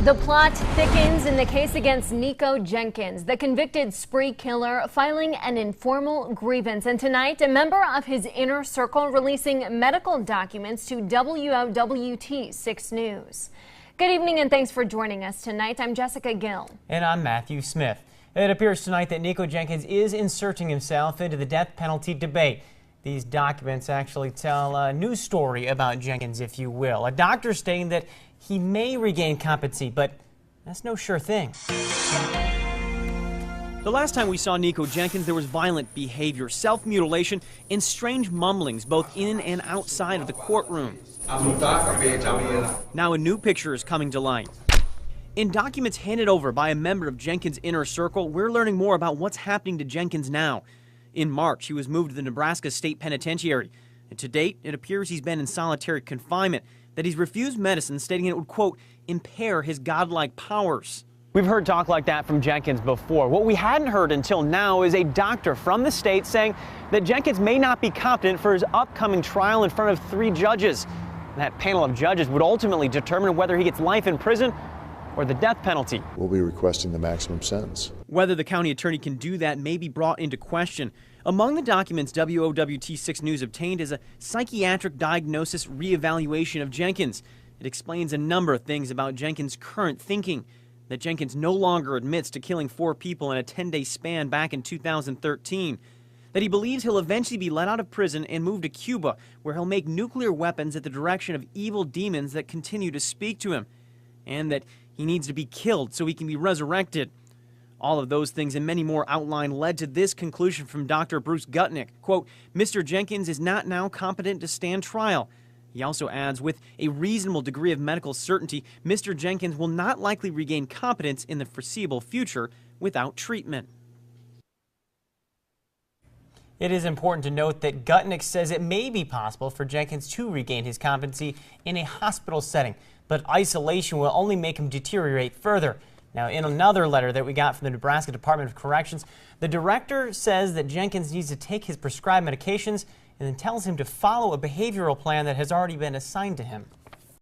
The plot thickens in the case against Nikki Jenkins, the convicted spree killer, filing an informal grievance. And tonight, a member of his inner circle releasing medical documents to WOWT 6 News. Good evening and thanks for joining us tonight. I'm Jessica Gill. And I'm Matthew Smith. It appears tonight that Nikki Jenkins is inserting himself into the death penalty debate. These documents actually tell a news story about Jenkins, if you will. A doctor stating that he may regain competency, but that's no sure thing. The last time we saw Nikki Jenkins, there was violent behavior, self-mutilation, and strange mumblings both in and outside of the courtroom. Now a new picture is coming to light. In documents handed over by a member of Jenkins' inner circle, we're learning more about what's happening to Jenkins now. In March, he was moved to the Nebraska State Penitentiary. And to date, it appears he's been in solitary confinement, that he's refused medicine, stating it would, quote, impair his godlike powers. We've heard talk like that from Jenkins before. What we hadn't heard until now is a doctor from the state saying that Jenkins may not be competent for his upcoming trial in front of 3 judges. That panel of judges would ultimately determine whether he gets life in prison or the death penalty. We'll be requesting the maximum sentence. Whether the county attorney can do that may be brought into question. Among the documents WOWT 6 News obtained is a psychiatric diagnosis reevaluation of Jenkins. It explains a number of things about Jenkins' current thinking. That Jenkins no longer admits to killing 4 people in a 10-day span back in 2013. That he believes he'll eventually be let out of prison and move to Cuba, where he'll make nuclear weapons at the direction of evil demons that continue to speak to him. And that he needs to be killed so he can be resurrected. All of those things and many more outlined led to this conclusion from Dr. Bruce Gutnick. Quote, Mr. Jenkins is not now competent to stand trial. He also adds, with a reasonable degree of medical certainty, Mr. Jenkins will not likely regain competence in the foreseeable future without treatment. It is important to note that Gutnick says it may be possible for Jenkins to regain his competency in a hospital setting, but isolation will only make him deteriorate further. Now, in another letter that we got from the Nebraska Department of Corrections, the director says that Jenkins needs to take his prescribed medications and then tells him to follow a behavioral plan that has already been assigned to him.